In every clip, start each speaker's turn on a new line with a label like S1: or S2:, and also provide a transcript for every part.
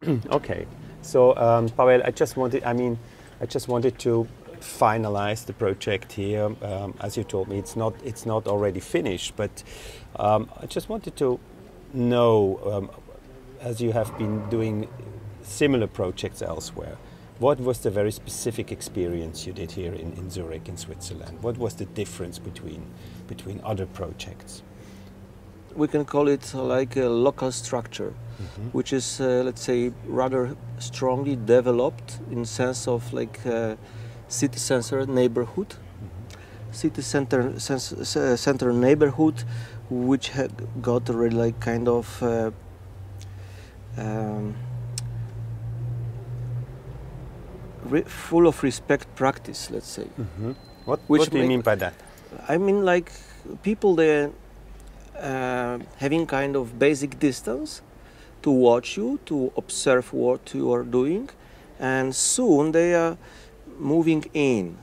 S1: Okay. So, Pawel, I just wanted to finalize the project here. As you told me, it's not already finished, but I just wanted to know, as you have been doing similar projects elsewhere, what was the very specific experience you did here in Zurich, in Switzerland? What was the difference between other projects?
S2: We can call it like a local structure, which is, let's say, rather strongly developed in sense of like city center neighborhood, city center neighborhood, which had got already like kind of full of respect practice, let's say.
S1: What do you mean by that?
S2: I mean, like people there having kind of basic distance to watch you, to observe what you are doing, and soon they are moving in.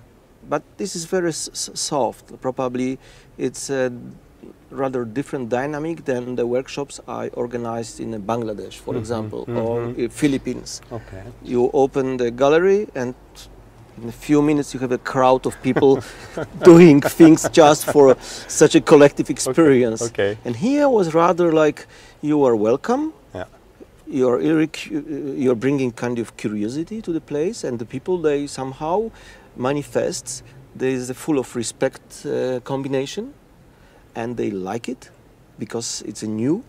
S2: But this is very soft. Probably it's a rather different dynamic than the workshops I organized in Bangladesh, for example, or Philippines.
S1: Okay.
S2: You open the gallery and in a few minutes you have a crowd of people doing things just for such a collective experience.
S1: Okay.
S2: And here was rather like you are welcome.
S1: Yeah.
S2: You're bringing kind of curiosity to the place, and the people, they somehow manifest there is a full of respect combination, and they like it because it's a new,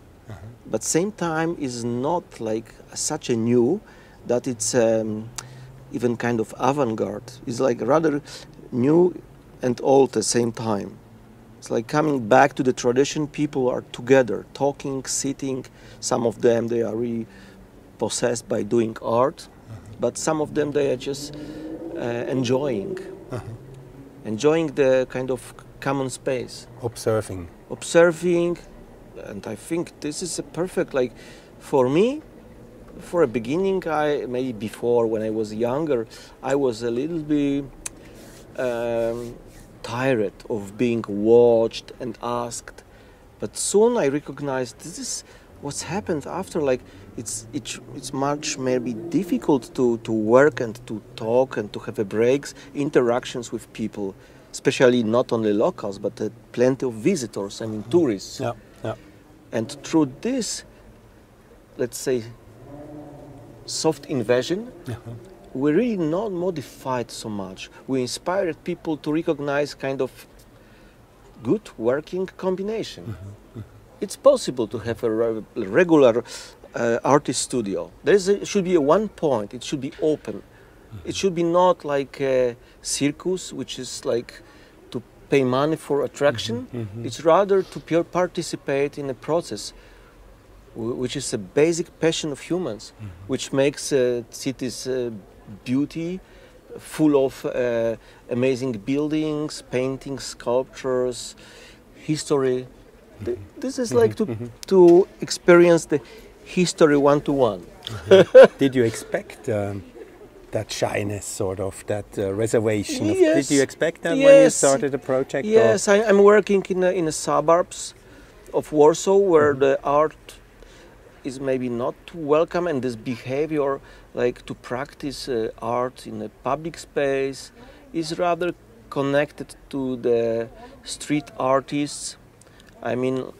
S2: but same time is not like such a new that it's even kind of avant-garde. It's like rather new and old at the same time. It's like coming back to the tradition. People are together, talking, sitting. Some of them, they are really possessed by doing art, but some of them, they are just enjoying the kind of common space. Observing. And I think this is a perfect, like, for me, for a beginning, maybe before when I was younger, I was a little bit tired of being watched and asked. But soon I recognized this is what's happened after. Like it's much maybe difficult to work and to talk and to have breaks, interactions with people, especially not only locals but plenty of visitors. I mean tourists.
S1: Yeah. Yeah.
S2: And through this, let's say, soft invasion, we really not modified so much. We inspired people to recognize kind of good working combination. It's possible to have a regular artist studio. Should be a one point. It should be open. It should be not like a circus, which is like to pay money for attraction. It's rather to participate in a process which is a basic passion of humans, which makes cities beauty, full of amazing buildings, paintings, sculptures, history. This is like to experience the history one-to-one.
S1: Did you expect that shyness, sort of, that reservation?
S2: Yes.
S1: Did you expect that when you started the project?
S2: Yes, I'm working in the suburbs of Warsaw, where the art is maybe not welcome, and this behavior, like to practice art in a public space, is rather connected to the street artists. I mean,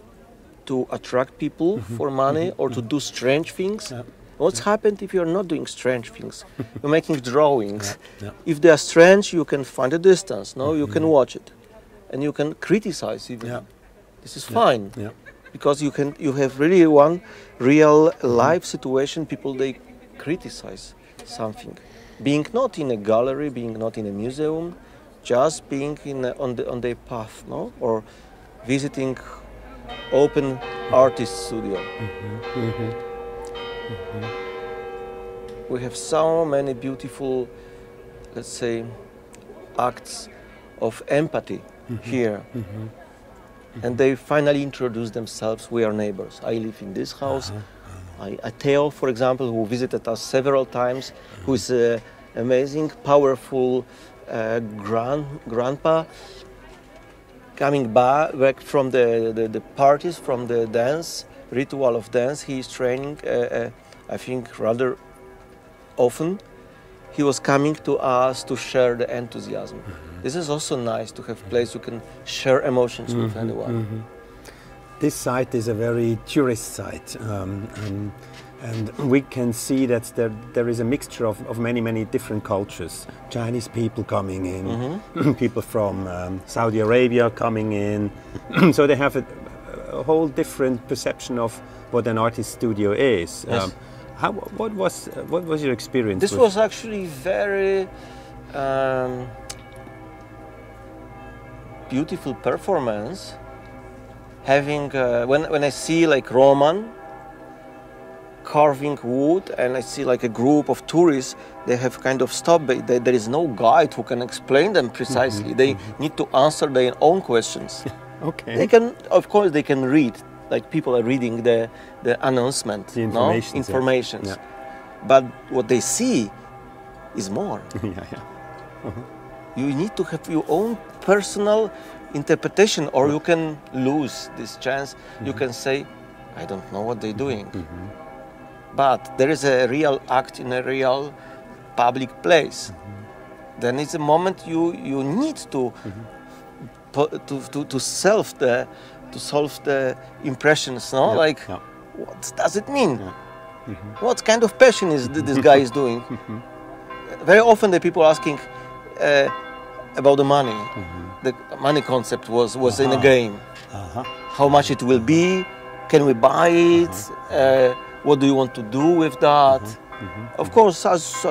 S2: to attract people for money or to do strange things. Yeah. What's happened if you're not doing strange things? You're making drawings. If they are strange, you can find a distance. No, you can watch it, and you can criticize even. This is fine. Because you have really one real life situation. People, they criticize something, being not in a gallery, being not in a museum, just being on their path, no, or visiting open artist studio. We have so many beautiful, let's say, acts of empathy here. And they finally introduce themselves. We are neighbors. I live in this house. Theo, for example, who visited us several times, who is an amazing, powerful grandpa, coming back from the parties, from the dance, ritual of dance. He is training I think rather often, he was coming to us to share the enthusiasm. This is also nice to have a place you can share emotions with anyone.
S1: This site is a very tourist site, and we can see that there is a mixture of many different cultures. Chinese people coming in, people from Saudi Arabia coming in, so they have a whole different perception of what an artist studio is.
S2: Yes.
S1: What was your experience?
S2: This was actually very beautiful performance. Having when I see like Roman carving wood, and I see like a group of tourists, they have kind of stopped. There is no guide who can explain them precisely. They need to answer their own questions.
S1: Okay.
S2: They can, of course, they can read. Like people are reading the announcement,
S1: the information.
S2: Informations.
S1: Yeah.
S2: But what they see is more. You need to have your own personal interpretation, or you can lose this chance. You can say, I don't know what they're doing. But there is a real act in a real public place. Then it's a moment you need to solve the impressions, no? What does it mean? What kind of passion is this guy is doing? Very often the people asking about the money. The money concept was in a game. How much it will be? Can we buy it? What do you want to do with that? Of course, as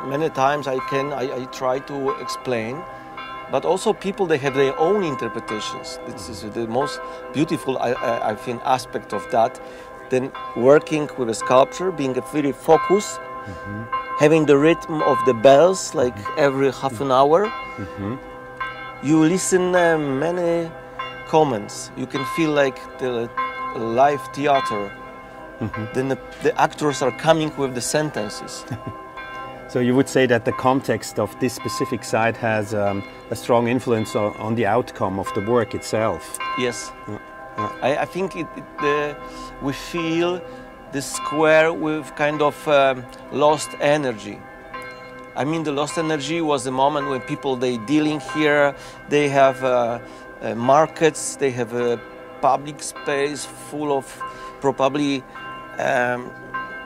S2: many times I try to explain. But also people, they have their own interpretations. This is the most beautiful, I think, aspect of that. Then working with a sculpture, being very focused, having the rhythm of the bells, like every half an hour. You listen many comments. You can feel like the live theater. Then the actors are coming with the sentences.
S1: So you would say that the context of this specific site has a strong influence on the outcome of the work itself.
S2: Yes. I think we feel the square with kind of lost energy. I mean, the lost energy was the moment when people, they dealing here, they have markets, they have a public space full of probably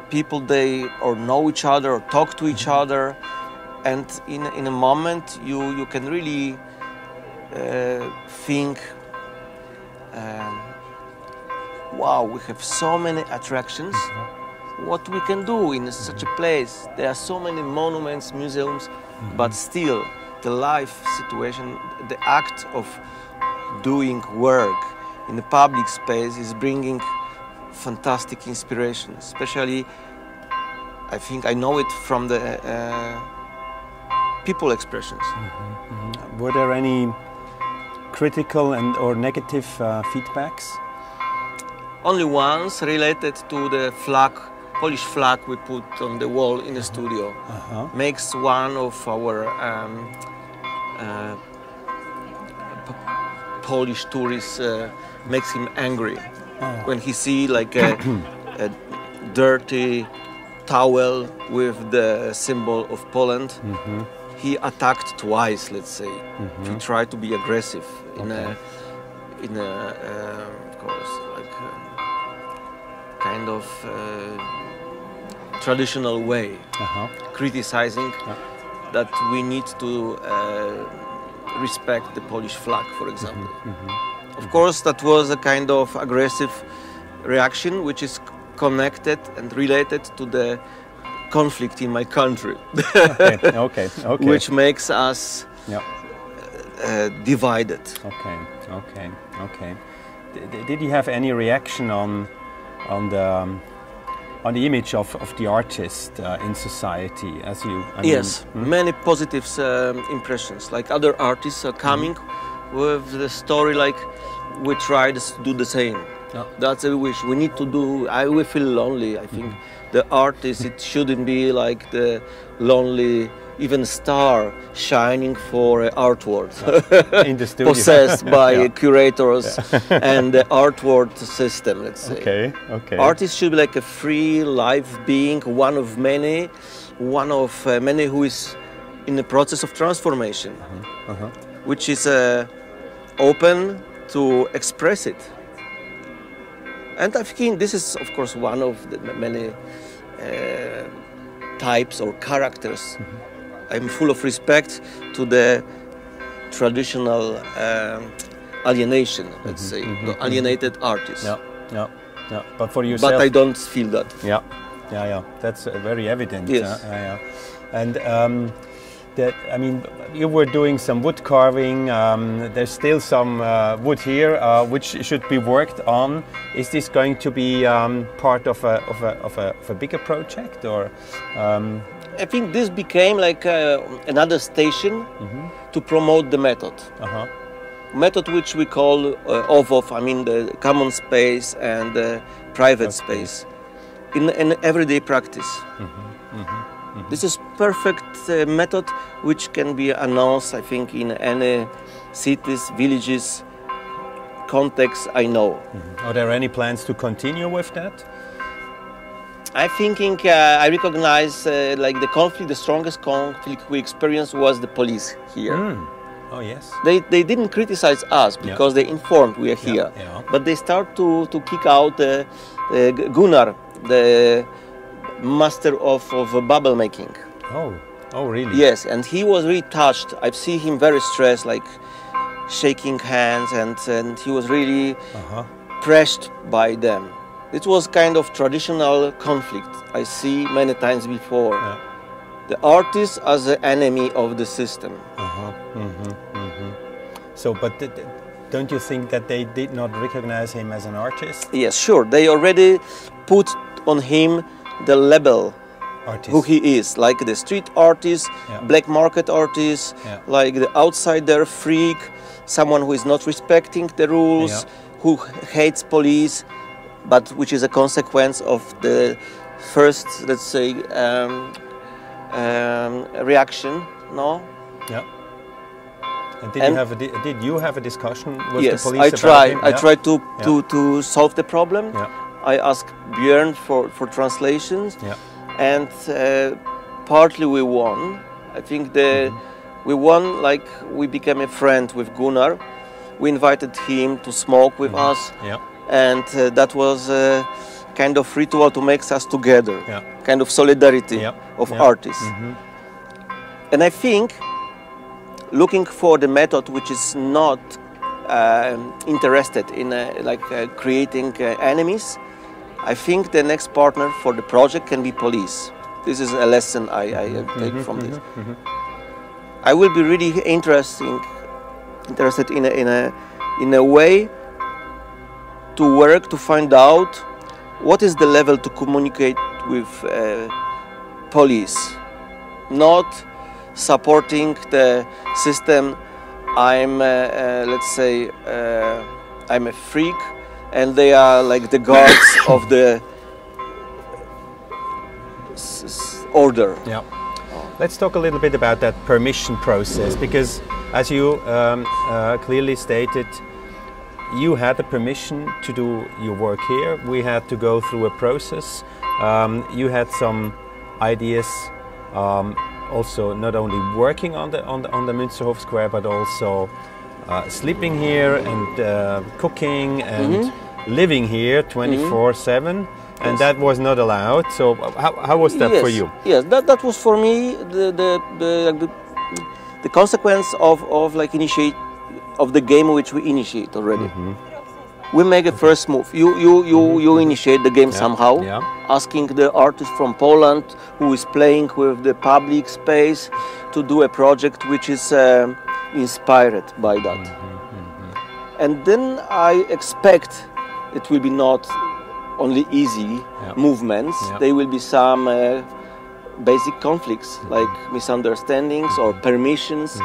S2: people, they or know each other or talk to each other, and in a moment you can really think, wow, we have so many attractions. What we can do in such a place? There are so many monuments, museums, but still the life situation, the act of doing work in the public space is bringing fantastic inspiration. Especially, I think I know it from the people expressions.
S1: Were there any critical or negative feedbacks?
S2: Only once, related to the flag, Polish flag we put on the wall in the studio. Makes one of our Polish tourists, makes him angry. When he see like a dirty towel with the symbol of Poland, he attacked twice, let's say. He tried to be aggressive in a of course, like kind of traditional way, criticizing that we need to respect the Polish flag, for example. Of course, that was a kind of aggressive reaction, which is connected and related to the conflict in my country.
S1: Okay.
S2: Which makes us divided.
S1: Okay. Did you have any reaction on the image of the artist in society?
S2: Yes, many positive impressions. Like other artists are coming with the story, like we try to do the same. That's a wish. We need to do. We feel lonely. I think the artist, it shouldn't be like the lonely even star shining for artwork
S1: in the studio.
S2: possessed by
S1: Yeah.
S2: curators and the artwork system, let's say.
S1: Okay, okay.
S2: Artist should be like a free, live being, one of many who is in the process of transformation, which is open to express it. And I think this is, of course, one of the many types or characters. I'm full of respect to the traditional alienation, let's say, the alienated artists.
S1: Yeah, yeah, yeah. But for yourself,
S2: But I don't feel that.
S1: yeah, yeah, yeah. That's very evident.
S2: Yes.
S1: Yeah. And that, I mean, you were doing some wood carving. There's still some wood here, which should be worked on. Is this going to be part of a bigger project, or?
S2: I think this became like another station to promote the method. Method which we call OVOV, I mean the common space and private space, in everyday practice. This is perfect method which can be announced, I think, in any cities, villages, context I know.
S1: Are there any plans to continue with that?
S2: I think I recognize like the conflict, the strongest conflict we experienced was the police here.
S1: Oh yes.
S2: They didn't criticize us because they informed we are here, but they start to kick out Gunnar, the master of bubble making.
S1: Oh really?
S2: Yes, and he was really touched. I've seen him very stressed, like shaking hands, and he was really pressed by them. It was kind of traditional conflict I see many times before. The artist as the enemy of the system.
S1: So, but don't you think that they did not recognize him as an artist?
S2: Yes, sure. They already put on him the label who he is, like the street artist, black market artist, like the outsider freak, someone who is not respecting the rules, who hates police, but which is a consequence of the first, let's say, reaction, no?
S1: Yeah. And did you have a discussion with the police?
S2: Yes, I tried to solve the problem. I asked Björn for translations, and partly we won. I think we won, like we became a friend with Gunnar. We invited him to smoke with us, and that was a kind of ritual to make us together, kind of solidarity of artists. And I think looking for the method which is not interested in creating enemies, I think the next partner for the project can be police. This is a lesson I take from this. I will be really interested in a way to work to find out what is the level to communicate with police, not supporting the system. I'm let's say I'm a freak and they are like the guards of the order.
S1: Yeah. Let's talk a little bit about that permission process, because as you clearly stated, you had the permission to do your work here. We had to go through a process. You had some ideas, also not only working on the Münsterhof Square, but also sleeping here and cooking and living here 24/7. And that was not allowed. So how was that for you?
S2: Yes, that was for me the consequence of like of the game which we initiate already. We make a first move. You initiate the game somehow, asking the artist from Poland who is playing with the public space to do a project which is inspired by that. And then I expect it will be not only easy movements. There will be some basic conflicts like misunderstandings or permissions.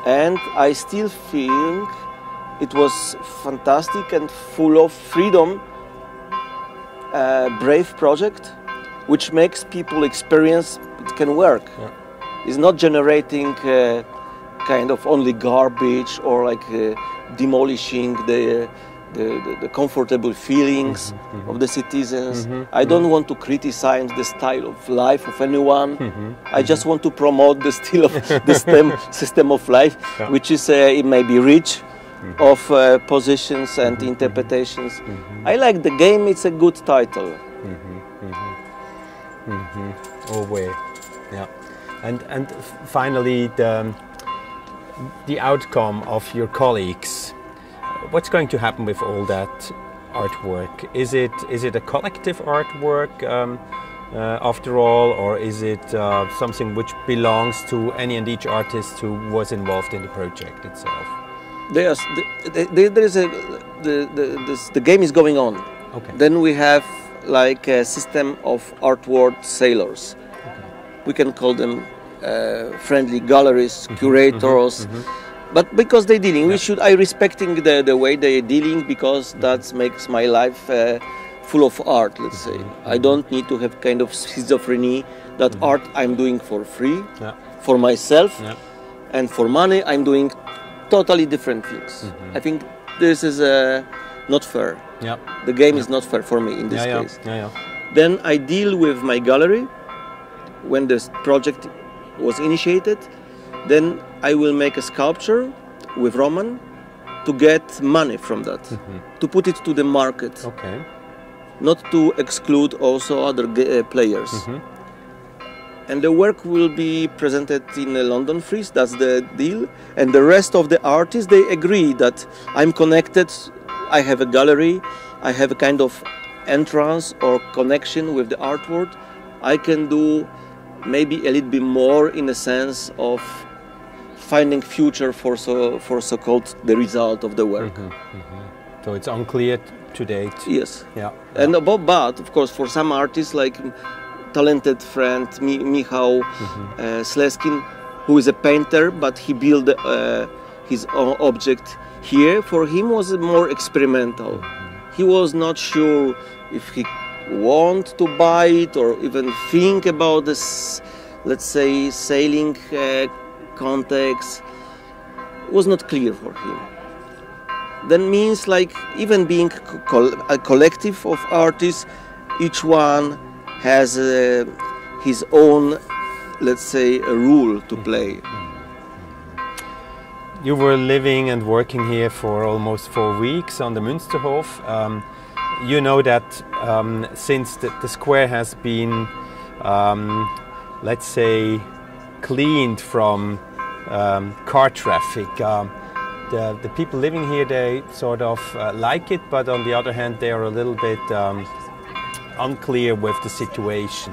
S2: And I still think it was fantastic and full of freedom, brave project, which makes people experience it can work. It's not generating kind of only garbage or like demolishing the comfortable feelings of the citizens. I don't want to criticize the style of life of anyone. I just want to promote the style of the system of life, which is it may be rich of positions and interpretations. I like the game. It's a good title.
S1: Always, yeah. And finally, the outcome of your colleagues. What's going to happen with all that artwork? Is it a collective artwork after all, or is it something which belongs to any and each artist who was involved in the project itself?
S2: There is the game is going on.
S1: Okay.
S2: Then we have like a system of artwork sailors.
S1: Okay.
S2: We can call them friendly galleries, curators. But because they're dealing, I respecting the way they're dealing, because that makes my life full of art, let's say. I don't need to have kind of schizophrenia that art I'm doing for free, for myself, and for money I'm doing totally different things. I think this is not fair. The game is not fair for me in this case. Then I deal with my gallery when this project was initiated. Then I will make a sculpture with Roman to get money from that, to put it to the market, not to exclude also other players. And the work will be presented in a London Frieze, that's the deal. And the rest of the artists, they agree that I'm connected, I have a gallery, I have a kind of entrance or connection with the artwork. I can do maybe a little bit more in the sense of finding future for so-called the result of the work.
S1: So it's unclear to date.
S2: Yes. And but of course, for some artists, like talented friend Michał Sleskin, who is a painter, but he built his own object here. For him, was more experimental. He was not sure if he want to buy it or even think about this, let's say, sailing context. Was not clear for him. That means like even being a collective of artists, each one has his own, let's say, a rule to play.
S1: You were living and working here for almost 4 weeks on the Münsterhof. You know that since the square has been, let's say, cleaned from car traffic, the people living here, they sort of like it, but on the other hand they are a little bit unclear with the situation.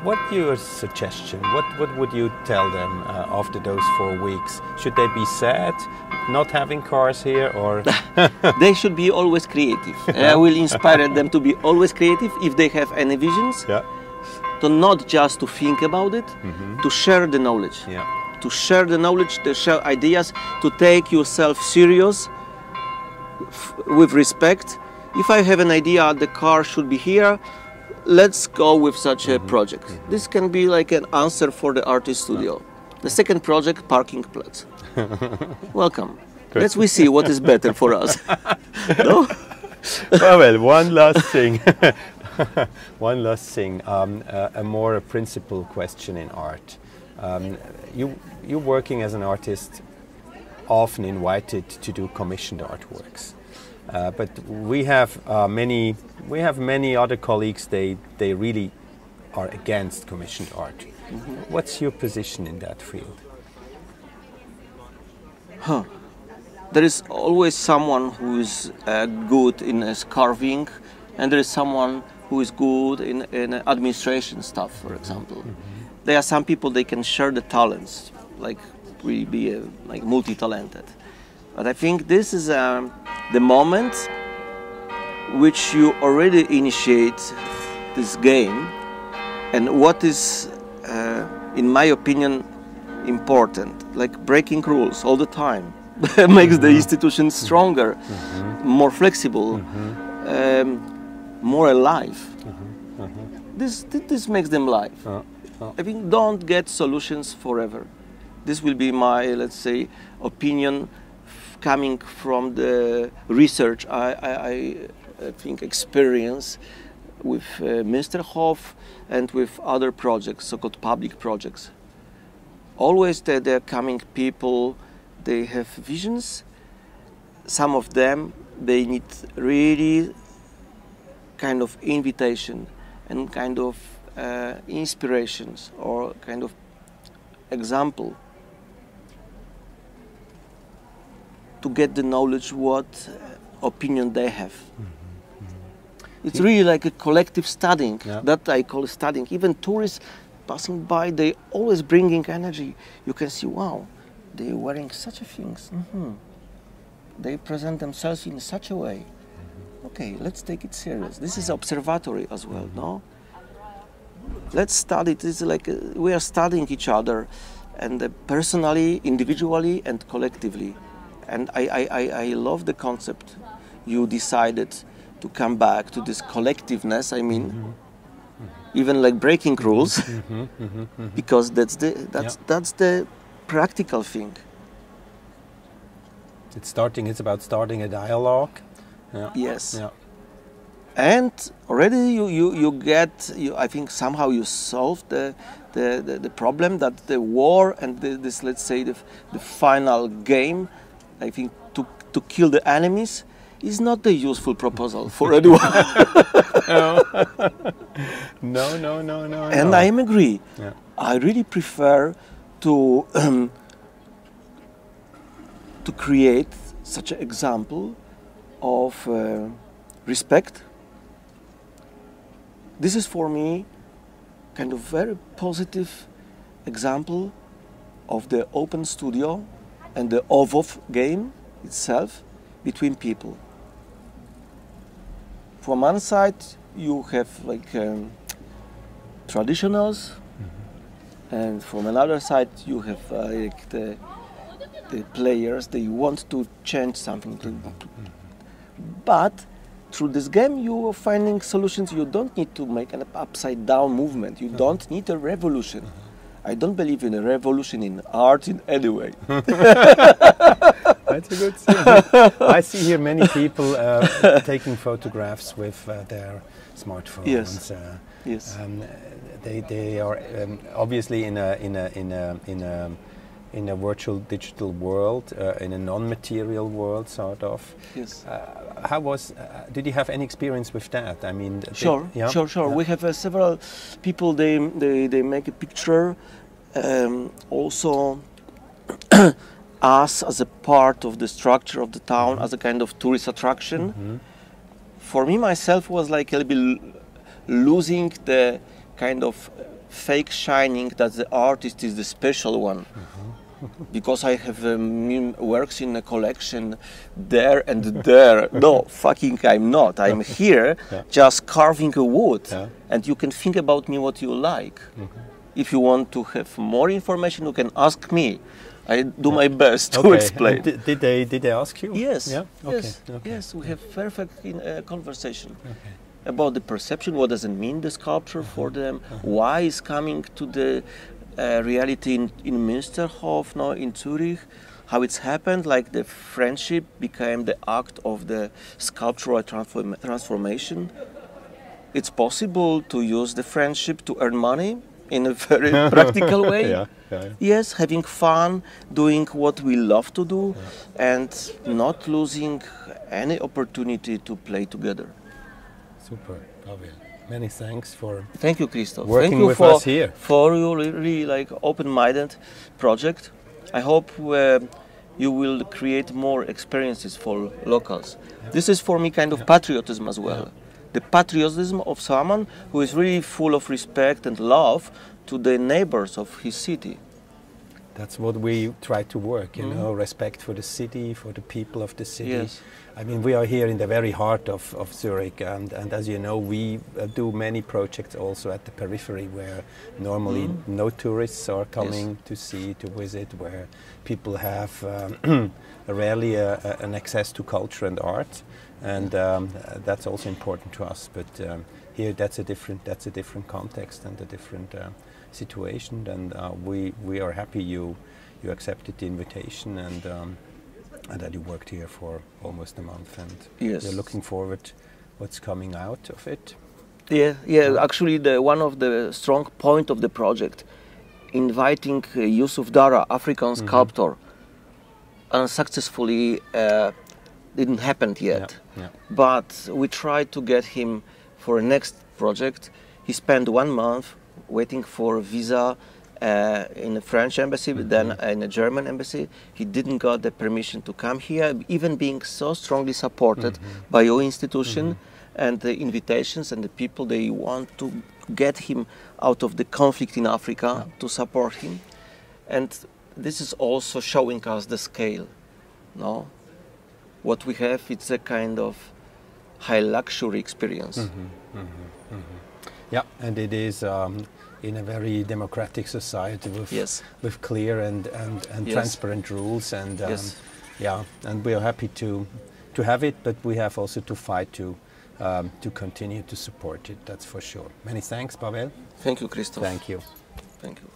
S1: What's your suggestion? What would you tell them after those 4 weeks? Should they be sad not having cars here, or
S2: they should be always creative? I will inspire them to be always creative if they have any visions. To not just to think about it, to share the knowledge. To share the knowledge, to share ideas, to take yourself serious with respect. If I have an idea the car should be here, let's go with such a project. This can be like an answer for the artist studio. The second project, parking plots. Welcome. Let's we see what is better for us. No?
S1: Well, one last thing. One last thing. A more principal question in art. You're working as an artist, often invited to do commissioned artworks. But we have many other colleagues. They really are against commissioned art. What's your position in that field?
S2: There is always someone who is good in carving, and there is someone who is good in administration stuff, for example. There are some people they can share the talents, like we be like multi-talented. But I think this is the moment which you already initiate this game, and what is, in my opinion, important, like breaking rules all the time, makes the institution stronger, more flexible, more alive. This makes them live. I think don't get solutions forever. This will be my, let's say, opinion coming from the research I think experience with Münsterhof and with other projects, so-called public projects. Always they're coming people, they have visions. Some of them, they need really kind of invitation and kind of inspirations or kind of example to get the knowledge what opinion they have. It's really like a collective studying, that I call studying. Even tourists passing by, they always bringing energy. You can see, wow, they're wearing such a things. They present themselves in such a way. Okay, let's take it serious. This is observatory as well, no? Let's study. It is like we are studying each other, and personally, individually, and collectively. And I love the concept. You decided to come back to this collectiveness. I mean, even like breaking rules, because that's the practical thing.
S1: It's about starting a dialogue. Yeah.
S2: Yes. Yeah. And already I think somehow you solved the problem that the war and this, let's say, the final game, I think, to kill the enemies is not a useful proposal for anyone.
S1: No.
S2: And I agree. Yeah. I really prefer to create such an example of respect. This is for me kind of very positive example of the open studio and the OVOV game itself between people. From one side you have like traditionals, and from another side you have like the players. They want to change something. But through this game you are finding solutions. You don't need to make an upside down movement. You don't need a revolution. I don't believe in a revolution in art in any way.
S1: That's a good thing. I see here many people taking photographs with their smartphones.
S2: Yes. Yes.
S1: They are obviously in a virtual digital world, in a non-material world, sort of.
S2: Yes.
S1: Did you have any experience with that? I mean,
S2: sure. Yeah. We have several people. They make a picture. Also, us as a part of the structure of the town, as a kind of tourist attraction. For me myself was like a little bit losing the kind of fake shining that the artist is the special one. Because I have works in a collection there and there. No, fucking I'm not. I'm here just carving a wood, and you can think about me what you like. If you want to have more information, you can ask me. I do my best to explain.
S1: Did they ask you?
S2: Yes.
S1: Yeah?
S2: Yes. We have perfect conversation about the perception. What does it mean, the sculpture for them? Why is coming to the reality in Münsterhof, now in Zurich? How it's happened? Like the friendship became the act of the sculptural transformation. It's possible to use the friendship to earn money in a very practical way. Yes, having fun, doing what we love to do, and not losing any opportunity to play together.
S1: Super, Pawel. Many thanks for.
S2: Thank you, Christoph.
S1: Working with us here
S2: for your really like open-minded project. I hope you will create more experiences for locals. This is for me kind of patriotism as well. The patriotism of someone who is really full of respect and love to the neighbors of his city.
S1: That's what we try to work, you know, respect for the city, for the people of the city.
S2: Yes.
S1: I mean, we are here in the very heart of Zurich, and as you know, we do many projects also at the periphery where normally no tourists are coming to see, to visit, where people have rarely an access to culture and art, and that's also important to us. But here that's a different context and a different situation. And we are happy you accepted the invitation and that you worked here for almost a month, and
S2: yes,
S1: we're looking forward what's coming out of it.
S2: Yeah. Actually, one of the strong point of the project, inviting Yusuf Dara, African sculptor, unsuccessfully didn't happen yet. But we tried to get him for a next project. He spent 1 month waiting for a visa in the French embassy, then in a German embassy. He didn't got the permission to come here, even being so strongly supported by your institution and the invitations and the people. They want to get him out of the conflict in Africa, to support him. And this is also showing us the scale. No? What we have, it's a kind of high luxury experience.
S1: Yeah, and it is in a very democratic society with clear and transparent rules, and and we are happy to have it, but we have also to fight to continue to support it. That's for sure. Many thanks, Pawel.
S2: Thank you, Christoph.
S1: Thank you.
S2: Thank you.